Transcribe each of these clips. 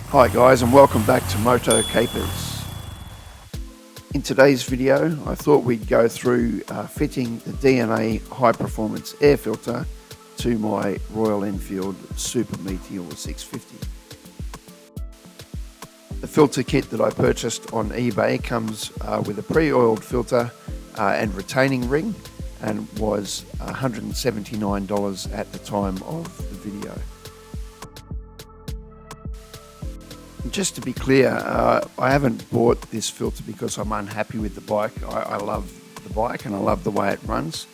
Hi guys, and welcome back to MOTOCAPERS. In today's video I thought we'd go through fitting the DNA high performance air filter to my Royal Enfield Super Meteor 650. The filter kit that I purchased on eBay comes with a pre-oiled filter and retaining ring, and was $179 at the time of the video. Just to be clear, I haven't bought this filter because I'm unhappy with the bike. I love the bike and I love the way it runs,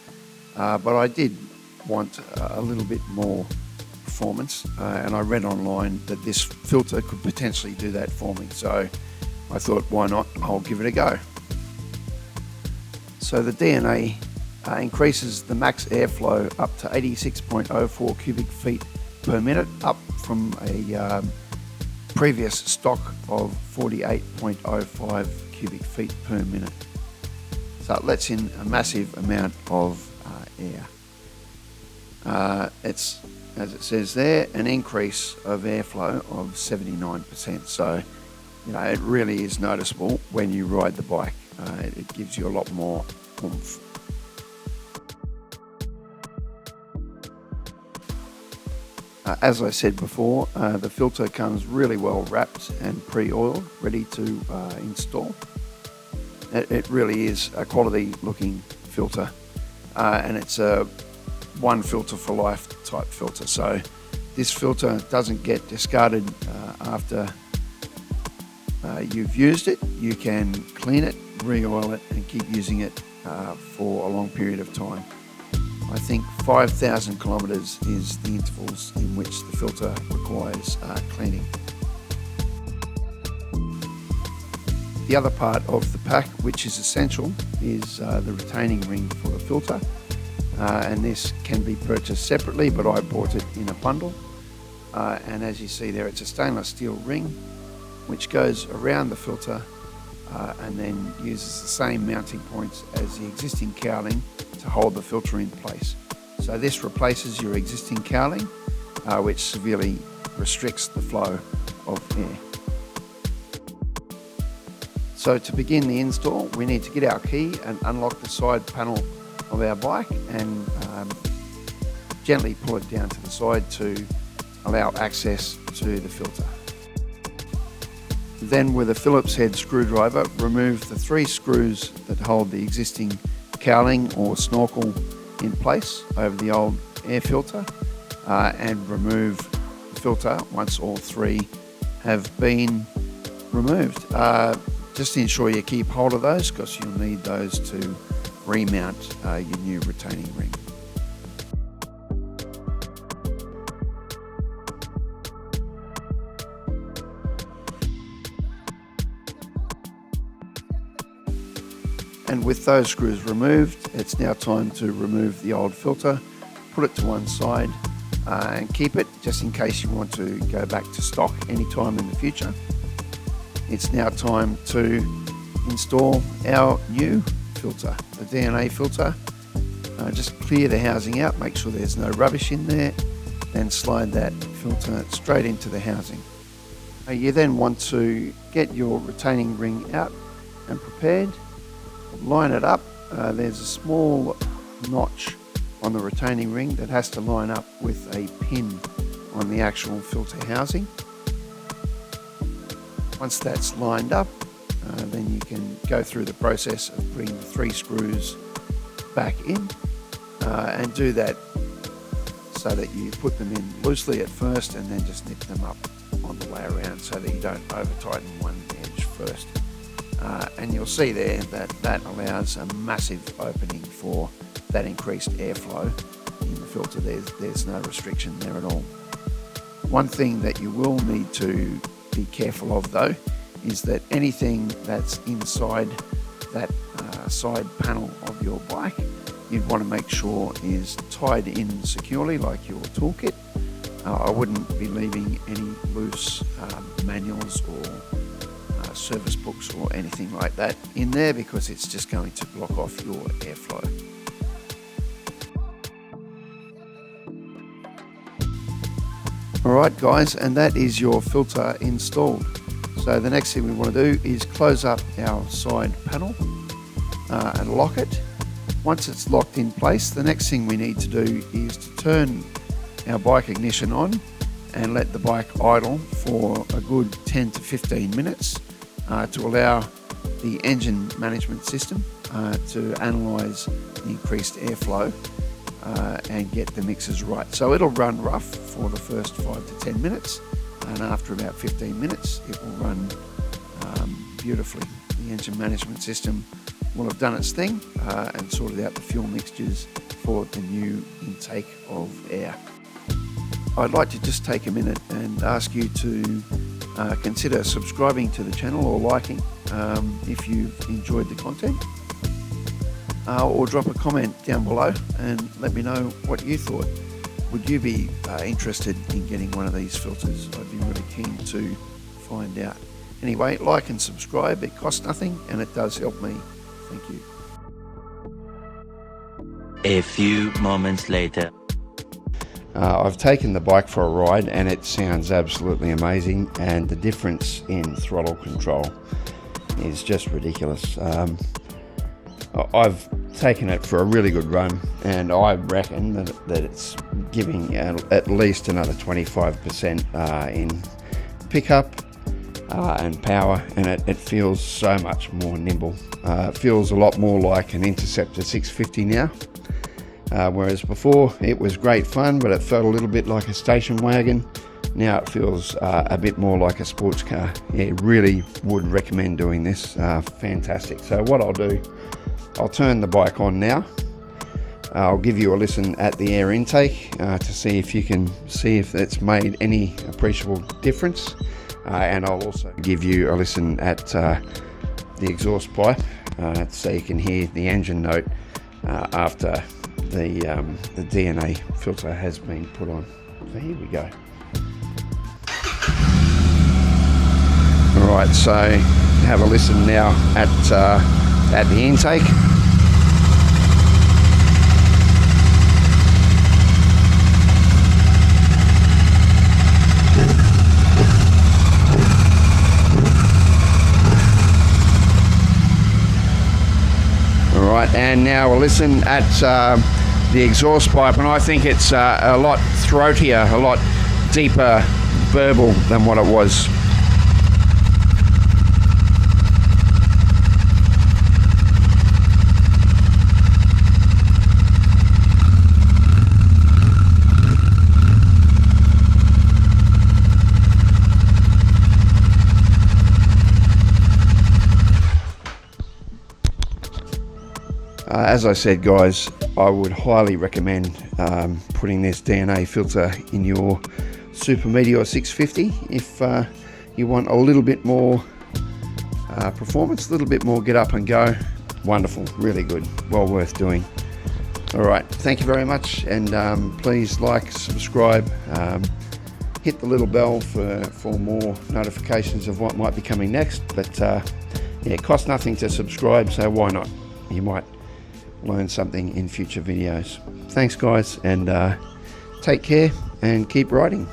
but I did want a little bit more performance, and I read online that this filter could potentially do that for me, so I thought, why not? I'll give it a go. So the DNA increases the max airflow up to 86.04 cubic feet per minute, up from a previous stock of 48.05 cubic feet per minute. So it lets in a massive amount of air. It's, as it says there, an increase of airflow of 79%. So, you know, it really is noticeable when you ride the bike. It gives you a lot more oomph. As I said before, the filter comes really well wrapped and pre-oiled, ready to install. It really is a quality looking filter, and it's a one filter for life type filter. So this filter doesn't get discarded after you've used it. You can clean it, re-oil it, and keep using it for a long period of time. I think 5,000 kilometres is the intervals in which the filter requires cleaning. The other part of the pack, which is essential, is the retaining ring for the filter, and this can be purchased separately, but I bought it in a bundle. And as you see there, it's a stainless steel ring which goes around the filter and then uses the same mounting points as the existing cowling to hold the filter in place. So this replaces your existing cowling, which severely restricts the flow of air. So to begin the install, we need to get our key and unlock the side panel of our bike, and gently pull it down to the side to allow access to the filter. Then with a Phillips head screwdriver, remove the 3 screws that hold the existing cowling or snorkel in place over the old air filter, and remove the filter once all 3 have been removed. Just ensure you keep hold of those, because you'll need those to remount your new retaining ring. And with those screws removed, it's now time to remove the old filter, put it to one side, and keep it just in case you want to go back to stock anytime in the future. It's now time to install our new filter, the DNA filter. Just clear the housing out, make sure there's no rubbish in there, then slide that filter straight into the housing. You then want to get your retaining ring out and prepared. Line it up. There's a small notch on the retaining ring that has to line up with a pin on the actual filter housing. Once that's lined up, then you can go through the process of putting the 3 screws back in, and do that so that you put them in loosely at first and then just nip them up on the way around so that you don't over tighten one edge first. And you'll see there that allows a massive opening for that increased airflow in the filter. There's no restriction there at all. One thing that you will need to be careful of though is that anything that's inside that side panel of your bike, you'd want to make sure is tied in securely, like your toolkit. I wouldn't be leaving any loose manuals or service books or anything like that in there, because it's just going to block off your airflow. Alright guys, and that is your filter installed. So the next thing we want to do is close up our side panel and lock it. Once it's locked in place, the next thing we need to do is to turn our bike ignition on and let the bike idle for a good 10 to 15 minutes to allow the engine management system to analyse the increased airflow and get the mixes right. So it'll run rough for the first 5 to 10 minutes, and after about 15 minutes it will run beautifully. The engine management system will have done its thing and sorted out the fuel mixtures for the new intake of air. I'd like to just take a minute and ask you to consider subscribing to the channel or liking if you've enjoyed the content, or drop a comment down below and let me know what you thought. Would you be interested in getting one of these filters? I'd be really keen to find out. Anyway, like and subscribe. It costs nothing and it does help me. Thank you. A few moments later. I've taken the bike for a ride and it sounds absolutely amazing, and the difference in throttle control is just ridiculous. I've taken it for a really good run and I reckon that it's giving at least another 25% in pickup and power, and it feels so much more nimble. It feels a lot more like an Interceptor 650 now. Whereas before it was great fun, but it felt a little bit like a station wagon. Now it feels a bit more like a sports car. Yeah, really would recommend doing this. Fantastic. So what I'll do, I'll turn the bike on now. I'll give you a listen at the air intake to see if you can see if it's made any appreciable difference. And I'll also give you a listen at the exhaust pipe so you can hear the engine note after the DNA filter has been put on. So here we go. Alright, so have a listen now at the intake. Alright, and now we'll listen at the exhaust pipe, and I think it's a lot throatier, a lot deeper burble than what it was. As I said guys, I would highly recommend putting this DNA filter in your Super Meteor 650 if you want a little bit more performance, a little bit more get up and go. Wonderful, really good, well worth doing. Alright, thank you very much, and please like, subscribe, hit the little bell for more notifications of what might be coming next. But yeah, it costs nothing to subscribe, so why not? You might learn something in future videos. Thanks guys, and take care and keep riding.